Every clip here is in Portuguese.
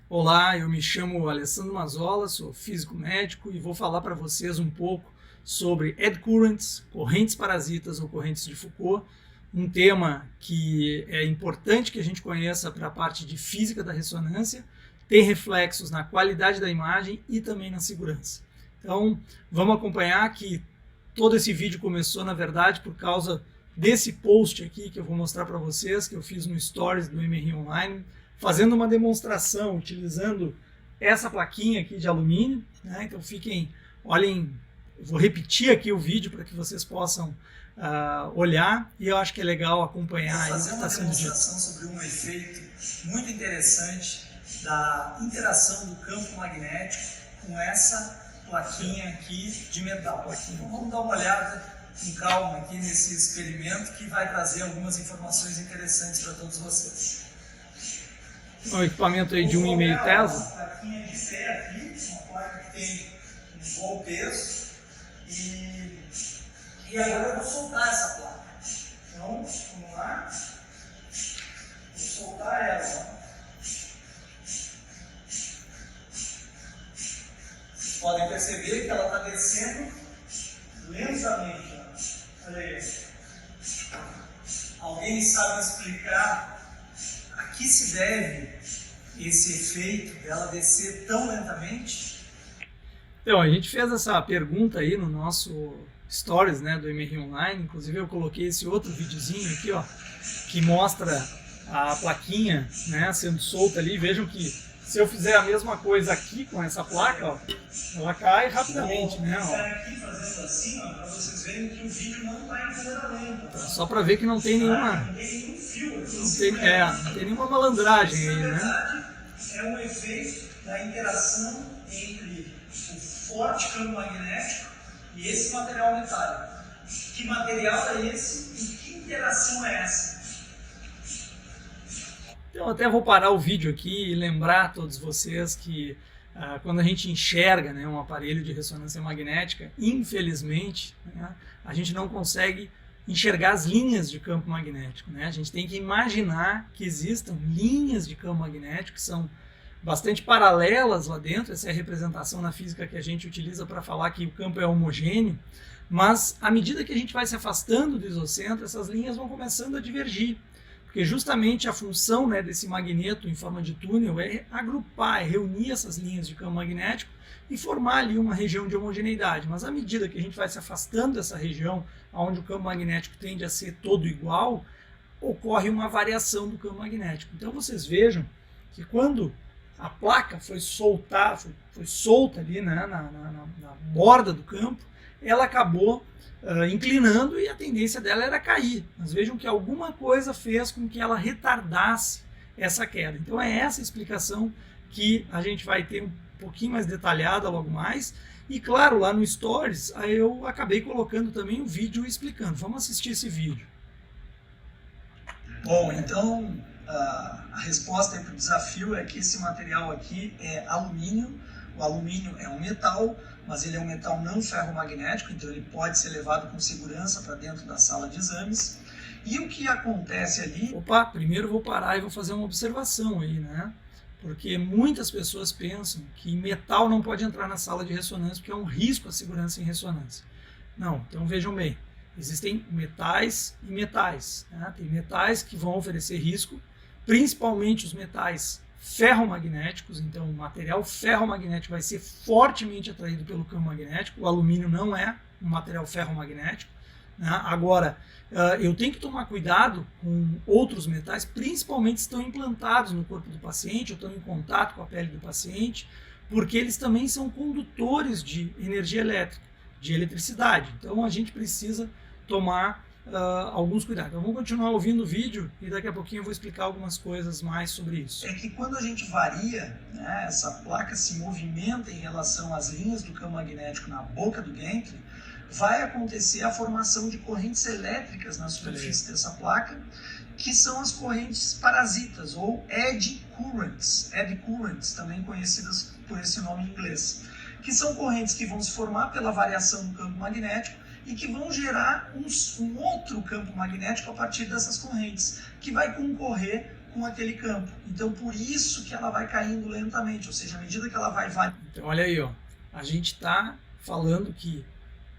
Olá, eu me chamo Alessandro Mazzola, sou físico médico e vou falar para vocês um pouco sobre eddy currents, correntes parasitas ou correntes de Foucault, um tema que é importante que a gente conheça para a parte de física da ressonância, tem reflexos na qualidade da imagem e também na segurança. Então, vamos acompanhar que todo esse vídeo começou, na verdade, por causa desse post aqui que eu vou mostrar para vocês, que eu fiz no Stories do MRI Online, fazendo uma demonstração, utilizando essa plaquinha aqui de alumínio, né? Então olhem, eu vou repetir aqui o vídeo para que vocês possam olhar, e eu acho que é legal acompanhar. Vou fazer uma demonstração sobre um efeito muito interessante da interação do campo magnético com essa plaquinha aqui de metal. Então vamos dar uma olhada com calma aqui nesse experimento que vai trazer algumas informações interessantes para todos vocês. Um equipamento aí de 1,5 Tesla. Uma plaquinha de ferro aqui, uma placa que tem um bom peso, e agora eu vou soltar essa placa. Então, vamos lá. Vou soltar ela. Vocês podem perceber que ela está descendo lentamente. Olha aí. Alguém sabe explicar a que se deve esse efeito dela descer tão lentamente? Então, a gente fez essa pergunta aí no nosso Stories, né, do MRI Online. Inclusive eu coloquei esse outro videozinho aqui, ó, que mostra a plaquinha, né, sendo solta ali. Vejam que se eu fizer a mesma coisa aqui com essa placa, ó, ela cai rapidamente, né? Vou ficar aqui fazendo assim, ó, para vocês verem que o vídeo não está em câmera lenta. Só para ver que não tem nenhuma, Não tem nenhum fio aqui. não tem nenhuma malandragem aí, Na né? verdade, é um efeito da interação entre o forte campo magnético e esse material metálico. Que material é esse e que interação é essa? Então, até vou parar o vídeo aqui e lembrar a todos vocês que quando a gente enxerga, né, um aparelho de ressonância magnética, infelizmente, né, a gente não consegue enxergar as linhas de campo magnético, né? A gente tem que imaginar que existam linhas de campo magnético que são bastante paralelas lá dentro. Essa é a representação na física que a gente utiliza para falar que o campo é homogêneo, mas à medida que a gente vai se afastando do isocentro, essas linhas vão começando a divergir. Porque justamente a função, né, desse magneto em forma de túnel é agrupar, é reunir essas linhas de campo magnético e formar ali uma região de homogeneidade. Mas à medida que a gente vai se afastando dessa região, onde o campo magnético tende a ser todo igual, ocorre uma variação do campo magnético. Então vocês vejam que quando a placa foi solta ali, né, na borda do campo, ela acabou inclinando e a tendência dela era cair. Mas vejam que alguma coisa fez com que ela retardasse essa queda. Então é essa explicação que a gente vai ter um pouquinho mais detalhada logo mais. E claro, lá no Stories eu acabei colocando também um vídeo explicando. Vamos assistir esse vídeo. Bom, então a resposta para o desafio é que esse material aqui é alumínio. O alumínio é um metal, mas ele é um metal não ferromagnético, então ele pode ser levado com segurança para dentro da sala de exames. E o que acontece ali... Opa, primeiro vou parar e vou fazer uma observação aí, né? Porque muitas pessoas pensam que metal não pode entrar na sala de ressonância porque é um risco à segurança em ressonância. Não, então vejam bem, existem metais e metais, né? Tem metais que vão oferecer risco, principalmente os metais ferromagnéticos. Então o material ferromagnético vai ser fortemente atraído pelo campo magnético. O alumínio não é um material ferromagnético, né? Agora, eu tenho que tomar cuidado com outros metais, principalmente se estão implantados no corpo do paciente ou estão em contato com a pele do paciente, porque eles também são condutores de energia elétrica, de eletricidade. Então a gente precisa tomar alguns cuidados. Então vamos continuar ouvindo o vídeo e daqui a pouquinho eu vou explicar algumas coisas mais sobre isso. É que quando a gente varia, né, essa placa se movimenta em relação às linhas do campo magnético na boca do gantry, vai acontecer a formação de correntes elétricas na superfície dessa placa, que são as correntes parasitas, ou eddy currents, também conhecidas por esse nome em inglês, que são correntes que vão se formar pela variação do campo magnético e que vão gerar um outro campo magnético a partir dessas correntes, que vai concorrer com aquele campo. Então, por isso que ela vai caindo lentamente, ou seja, à medida que ela vai... Então, olha aí, ó, a gente está falando que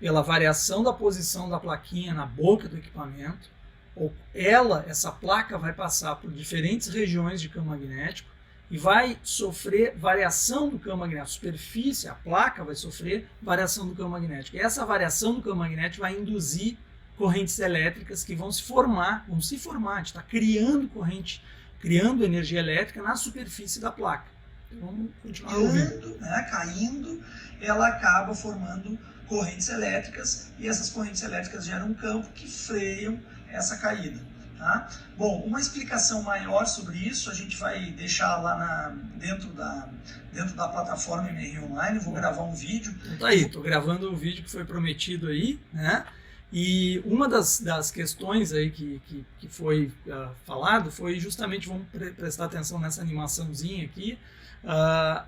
pela variação da posição da plaquinha na boca do equipamento, essa placa vai passar por diferentes regiões de campo magnético e vai sofrer variação do campo magnético. A superfície, a placa vai sofrer variação do campo magnético. E essa variação do campo magnético vai induzir correntes elétricas que vão se formar. A gente está criando corrente, criando energia elétrica na superfície da placa. Então, vamos continuar ouvindo. Caindo, ela acaba formando correntes elétricas e essas correntes elétricas geram um campo que freiam essa caída. Tá? Bom, uma explicação maior sobre isso a gente vai deixar lá dentro da plataforma MRI Online. Eu vou gravar um vídeo. Então tá aí, estou gravando o vídeo que foi prometido aí, né? E uma das questões aí que foi falado foi justamente, vamos prestar atenção nessa animaçãozinha aqui,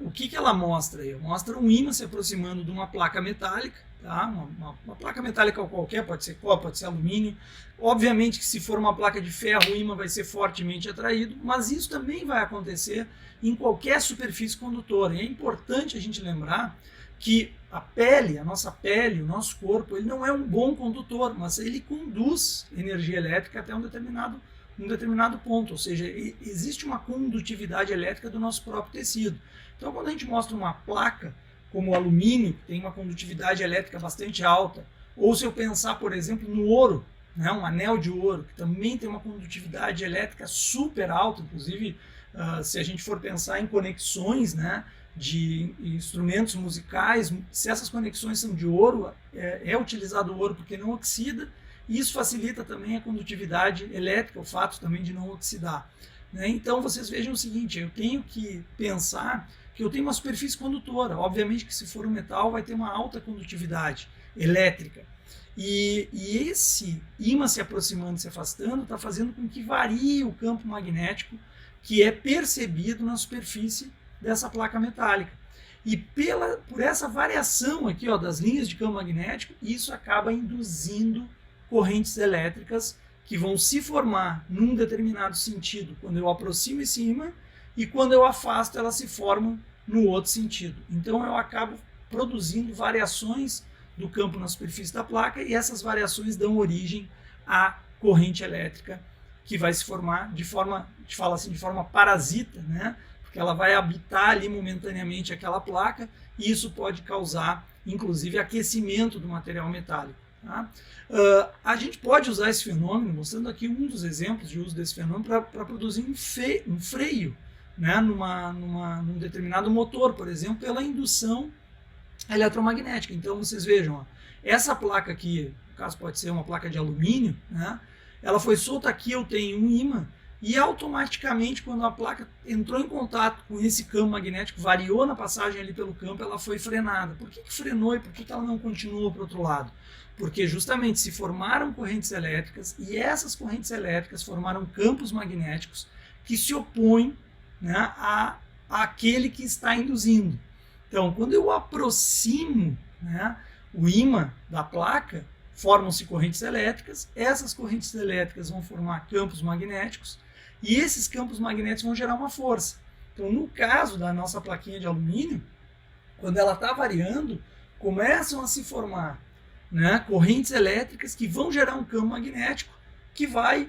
o que ela mostra aí? Mostra um ímã se aproximando de uma placa metálica, tá? Uma placa metálica qualquer, pode ser cobre, pode ser alumínio. Obviamente que se for uma placa de ferro, o ímã vai ser fortemente atraído, mas isso também vai acontecer em qualquer superfície condutora. E é importante a gente lembrar que a pele, a nossa pele, o nosso corpo, ele não é um bom condutor, mas ele conduz energia elétrica até um determinado ponto, ou seja, existe uma condutividade elétrica do nosso próprio tecido. Então, quando a gente mostra uma placa como o alumínio, que tem uma condutividade elétrica bastante alta, ou se eu pensar, por exemplo, no ouro, né, um anel de ouro, que também tem uma condutividade elétrica super alta, inclusive, se a gente for pensar em conexões, né, de instrumentos musicais, se essas conexões são de ouro, é utilizado o ouro porque não oxida, e isso facilita também a condutividade elétrica, o fato também de não oxidar. Né? Então vocês vejam o seguinte, eu tenho que pensar que eu tenho uma superfície condutora, obviamente que se for um metal vai ter uma alta condutividade elétrica, e esse ímã se aproximando, se afastando, está fazendo com que varie o campo magnético que é percebido na superfície dessa placa metálica. E por essa variação aqui, ó, das linhas de campo magnético, isso acaba induzindo correntes elétricas que vão se formar num determinado sentido quando eu aproximo esse ímã e quando eu afasto elas se formam no outro sentido. Então eu acabo produzindo variações do campo na superfície da placa e essas variações dão origem à corrente elétrica que vai se formar de forma, a gente fala assim, de forma parasita, né? Porque ela vai habitar ali momentaneamente aquela placa e isso pode causar, inclusive, aquecimento do material metálico. Tá? A gente pode usar esse fenômeno, mostrando aqui um dos exemplos de uso desse fenômeno para produzir um freio, né, num determinado motor, por exemplo, pela indução eletromagnética. Então vocês vejam, ó, essa placa aqui, no caso pode ser uma placa de alumínio, né, ela foi solta aqui, eu tenho um ímã, e automaticamente quando a placa entrou em contato com esse campo magnético, variou na passagem ali pelo campo, ela foi frenada. Por que frenou e por que ela não continuou para o outro lado? Porque justamente se formaram correntes elétricas e essas correntes elétricas formaram campos magnéticos que se opõem, né, àquele que está induzindo. Então, quando eu aproximo, né, o ímã da placa, formam-se correntes elétricas, essas correntes elétricas vão formar campos magnéticos e esses campos magnéticos vão gerar uma força. Então, no caso da nossa plaquinha de alumínio, quando ela está variando, começam a se formar, né, correntes elétricas que vão gerar um campo magnético que vai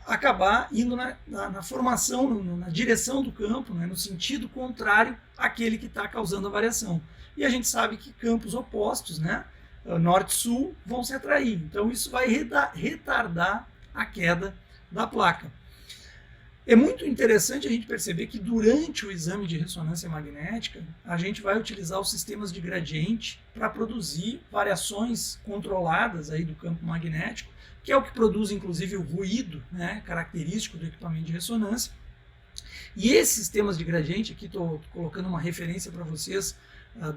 acabar indo na formação, na direção do campo, né, no sentido contrário àquele que está causando a variação. E a gente sabe que campos opostos, né, norte-sul, vão se atrair. Então isso vai retardar a queda da placa. É muito interessante a gente perceber que durante o exame de ressonância magnética, a gente vai utilizar os sistemas de gradiente para produzir variações controladas aí do campo magnético, que é o que produz inclusive o ruído, né, característico do equipamento de ressonância. E esses sistemas de gradiente, aqui estou colocando uma referência para vocês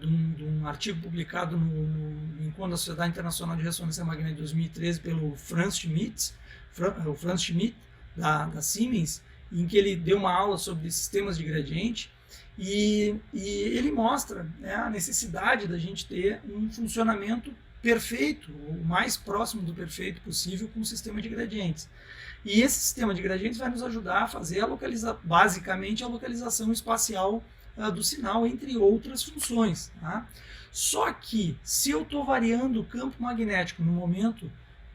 de um artigo publicado no Encontro da Sociedade Internacional de Ressonância Magnética de 2013 pelo Franz Schmidt, da Siemens, em que ele deu uma aula sobre sistemas de gradiente e ele mostra, né, a necessidade da gente ter um funcionamento perfeito, o mais próximo do perfeito possível com o sistema de gradientes. E esse sistema de gradientes vai nos ajudar a fazer basicamente a localização espacial do sinal, entre outras funções. Tá? Só que, se eu estou variando o campo magnético no momento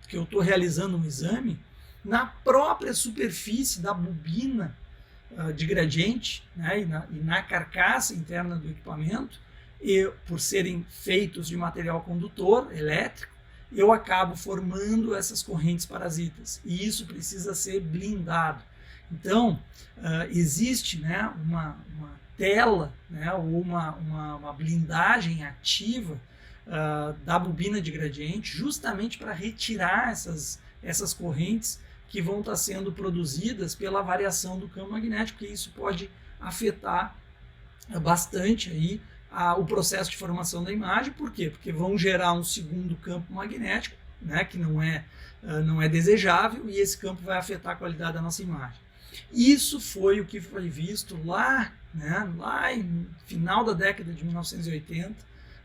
que eu estou realizando um exame, na própria superfície da bobina de gradiente, né, e na carcaça interna do equipamento, por serem feitos de material condutor elétrico, eu acabo formando essas correntes parasitas. E isso precisa ser blindado. Então, existe, né, uma tela, né, ou uma blindagem ativa da bobina de gradiente, justamente para retirar essas correntes que vão estar sendo produzidas pela variação do campo magnético, que isso pode afetar bastante aí o processo de formação da imagem. Por quê? Porque vão gerar um segundo campo magnético, né, que não é desejável, e esse campo vai afetar a qualidade da nossa imagem. Isso foi o que foi visto lá em final da década de 1980,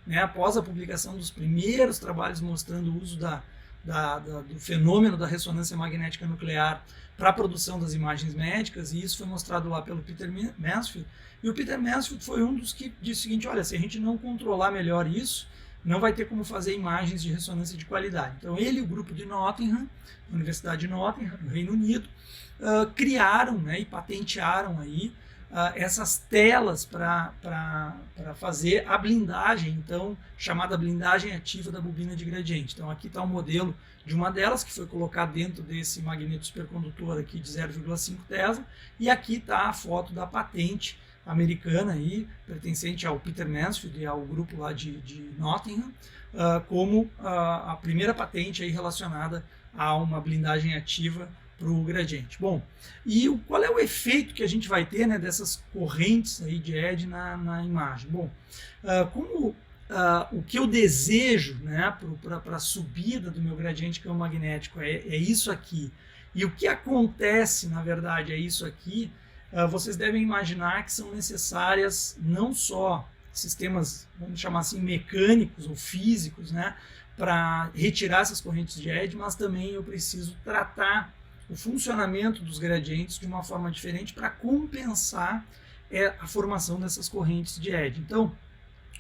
né, após a publicação dos primeiros trabalhos mostrando o uso do fenômeno da ressonância magnética nuclear para a produção das imagens médicas, e isso foi mostrado lá pelo Peter Mansfield. E o Peter Mansfield foi um dos que disse o seguinte: olha, se a gente não controlar melhor isso, não vai ter como fazer imagens de ressonância de qualidade. Então ele e o grupo de Nottingham, da Universidade de Nottingham, no Reino Unido, criaram, né, e patentearam aí essas telas para fazer a blindagem, então, chamada blindagem ativa da bobina de gradiente. Então aqui está o modelo de uma delas, que foi colocada dentro desse magneto supercondutor aqui de 0,5 Tesla, e aqui está a foto da patente americana aí, pertencente ao Peter Mansfield e ao grupo lá de Nottingham, como a primeira patente aí relacionada a uma blindagem ativa para o gradiente. Bom, e qual é o efeito que a gente vai ter, né, dessas correntes aí de ED na imagem? Bom, o que eu desejo, né, para a subida do meu gradiente campo magnético é isso aqui, e o que acontece, na verdade, é isso aqui. Vocês devem imaginar que são necessárias não só sistemas, vamos chamar assim, mecânicos ou físicos, né, para retirar essas correntes de ED, mas também eu preciso tratar o funcionamento dos gradientes de uma forma diferente para compensar a formação dessas correntes de ED. Então,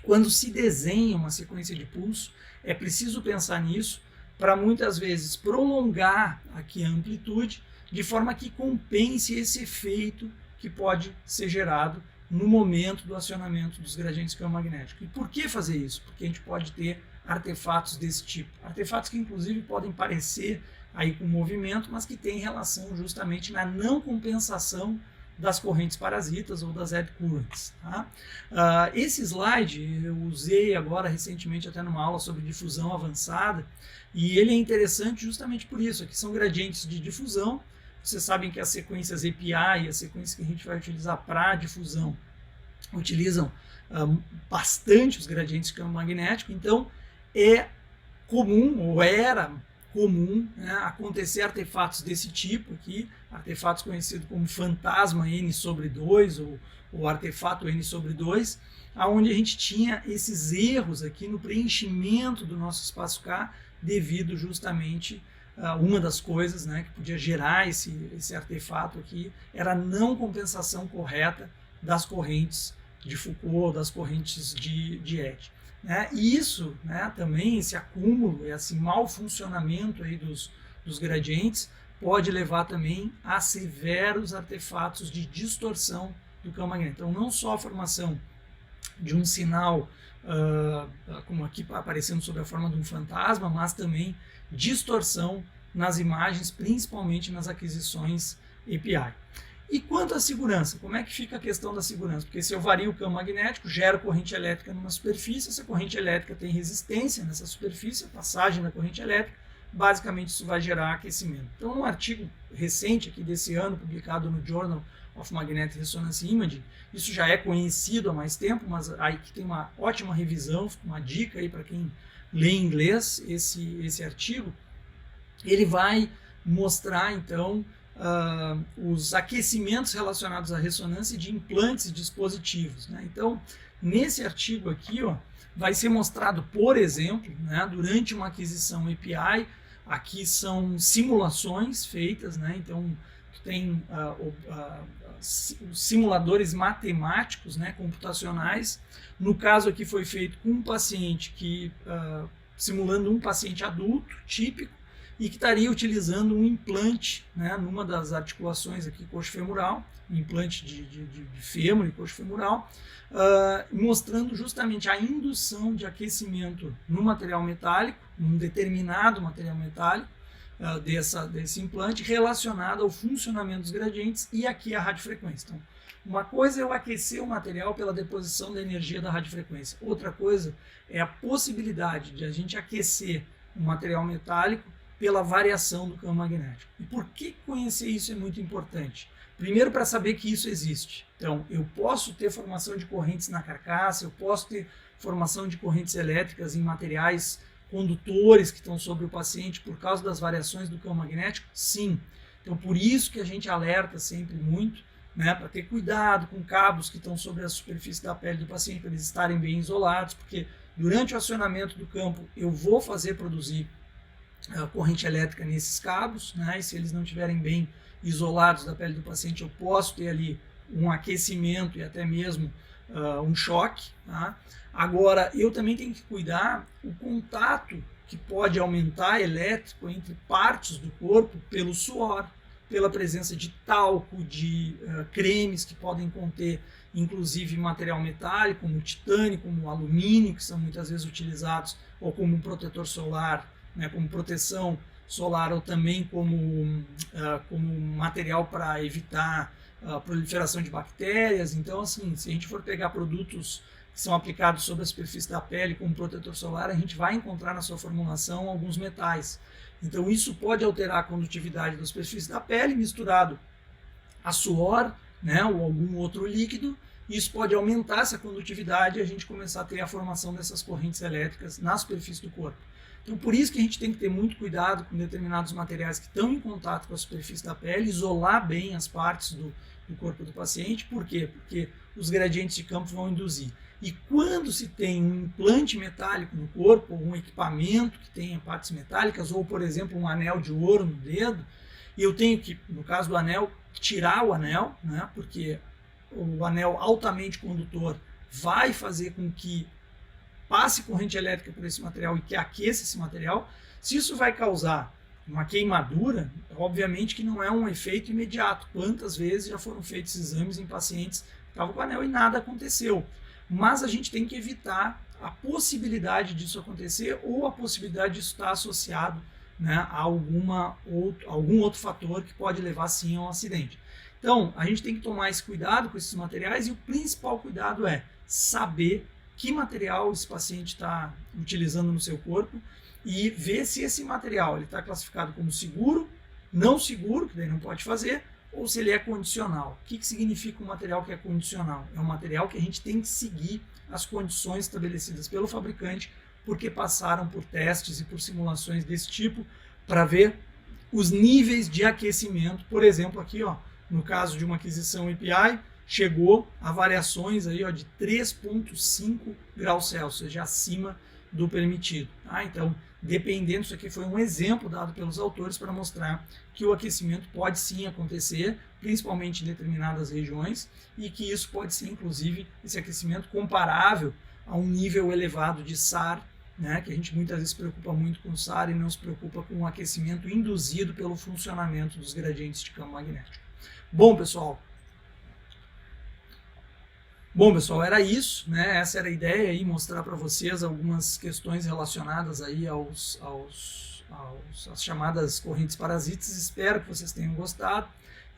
quando se desenha uma sequência de pulso, é preciso pensar nisso para muitas vezes prolongar aqui a amplitude, de forma que compense esse efeito que pode ser gerado no momento do acionamento dos gradientes campo magnético. E por que fazer isso? Porque a gente pode ter artefatos desse tipo. Artefatos que inclusive podem parecer aí com movimento, mas que têm relação justamente na não compensação das correntes parasitas ou das ED currents. Tá? Esse slide eu usei agora recentemente até numa aula sobre difusão avançada, e ele é interessante justamente por isso. Aqui são gradientes de difusão. Vocês sabem que as sequências API e as sequências que a gente vai utilizar para difusão utilizam bastante os gradientes de campo magnético, então é comum, ou era comum, né, acontecer artefatos desse tipo aqui, artefatos conhecidos como fantasma N sobre 2 ou artefato N sobre 2, onde a gente tinha esses erros aqui no preenchimento do nosso espaço K, devido justamente uma das coisas, né, que podia gerar esse artefato aqui era a não compensação correta das correntes de Foucault, das correntes de ED. Né? E isso, né, também, esse acúmulo, esse mau funcionamento aí dos gradientes pode levar também a severos artefatos de distorção do campo magnético. Então, não só a formação de um sinal, como aqui aparecendo sob a forma de um fantasma, mas também distorção nas imagens, principalmente nas aquisições API. E quanto à segurança, como é que fica a questão da segurança? Porque se eu vario o campo magnético, gero corrente elétrica numa superfície, essa corrente elétrica tem resistência nessa superfície, a passagem da corrente elétrica, basicamente isso vai gerar aquecimento. Então, num artigo recente aqui desse ano, publicado no Journal of Magnetic Resonance Imaging, isso já é conhecido há mais tempo, mas aí que tem uma ótima revisão, uma dica aí para quem lê em inglês esse artigo. Ele vai mostrar, então, os aquecimentos relacionados à ressonância de implantes e dispositivos. Né? Então, nesse artigo aqui, vai ser mostrado, por exemplo, né, durante uma aquisição API, Aqui são simulações feitas, né? Então, tu tem simuladores matemáticos, né, computacionais. No caso aqui foi feito com um paciente simulando um paciente adulto, típico, e que estaria utilizando um implante, né, numa das articulações aqui coxofemoral, um implante de fêmur e coxofemoral, mostrando justamente a indução de aquecimento no material metálico, num determinado material metálico, desse implante, relacionado ao funcionamento dos gradientes e aqui a radiofrequência. Então, uma coisa é eu aquecer o material pela deposição da energia da radiofrequência, outra coisa é a possibilidade de a gente aquecer um material metálico pela variação do campo magnético. E por que conhecer isso é muito importante? Primeiro, para saber que isso existe. Então, eu posso ter formação de correntes na carcaça, eu posso ter formação de correntes elétricas em materiais condutores que estão sobre o paciente por causa das variações do campo magnético? Sim. Então, por isso que a gente alerta sempre muito, né, para ter cuidado com cabos que estão sobre a superfície da pele do paciente, para eles estarem bem isolados, porque durante o acionamento do campo eu vou fazer produzir corrente elétrica nesses cabos, né, e se eles não estiverem bem isolados da pele do paciente, eu posso ter ali um aquecimento e até mesmo um choque. Tá? Agora, eu também tenho que cuidar o contato que pode aumentar elétrico entre partes do corpo pelo suor, pela presença de talco, de cremes que podem conter inclusive material metálico, como titânio, como alumínio, que são muitas vezes utilizados, ou como um protetor solar, né, como proteção solar, ou também como material para evitar a proliferação de bactérias. Então, assim, se a gente for pegar produtos que são aplicados sobre a superfície da pele como protetor solar, a gente vai encontrar na sua formulação alguns metais. Então, isso pode alterar a condutividade da superfície da pele, misturado a suor, né, ou algum outro líquido. Isso pode aumentar essa condutividade e a gente começar a ter a formação dessas correntes elétricas na superfície do corpo. Então, por isso que a gente tem que ter muito cuidado com determinados materiais que estão em contato com a superfície da pele, isolar bem as partes do corpo do paciente. Por quê? Porque os gradientes de campo vão induzir. E quando se tem um implante metálico no corpo, ou um equipamento que tenha partes metálicas, ou, por exemplo, um anel de ouro no dedo, eu tenho que, no caso do anel, tirar o anel, né, porque o anel altamente condutor vai fazer com que passe corrente elétrica por esse material e que aqueça esse material. Se isso vai causar uma queimadura, obviamente que não é um efeito imediato. Quantas vezes já foram feitos exames em pacientes que estavam com anel e nada aconteceu. Mas a gente tem que evitar a possibilidade disso acontecer ou a possibilidade disso estar associado, né, a algum outro fator que pode levar sim a um acidente. Então, a gente tem que tomar esse cuidado com esses materiais e o principal cuidado é saber que material esse paciente está utilizando no seu corpo e ver se esse material está classificado como seguro, não seguro, que daí não pode fazer, ou se ele é condicional. O que significa um material que é condicional? É um material que a gente tem que seguir as condições estabelecidas pelo fabricante, porque passaram por testes e por simulações desse tipo, para ver os níveis de aquecimento. Por exemplo, aqui, ó, no caso de uma aquisição API, chegou a variações aí, ó, de 3,5 graus Celsius, ou seja, acima do permitido. Tá? Então, dependendo, isso aqui foi um exemplo dado pelos autores para mostrar que o aquecimento pode sim acontecer, principalmente em determinadas regiões, e que isso pode ser, inclusive, esse aquecimento comparável a um nível elevado de SAR, né, que a gente muitas vezes se preocupa muito com o SAR e não se preocupa com o aquecimento induzido pelo funcionamento dos gradientes de campo magnético. Bom, pessoal, era isso, né? Essa era a ideia aí, mostrar para vocês algumas questões relacionadas aí às chamadas correntes parasitas. Espero que vocês tenham gostado.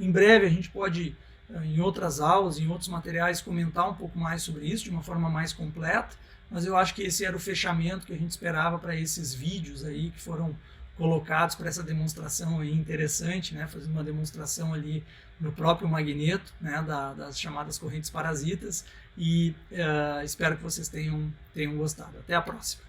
Em breve a gente pode, em outras aulas, em outros materiais, comentar um pouco mais sobre isso de uma forma mais completa, mas eu acho que esse era o fechamento que a gente esperava para esses vídeos aí que foram colocados para essa demonstração aí interessante, né? Fazendo uma demonstração ali no próprio magneto, né? Das chamadas correntes parasitas, e espero que vocês tenham gostado. Até a próxima.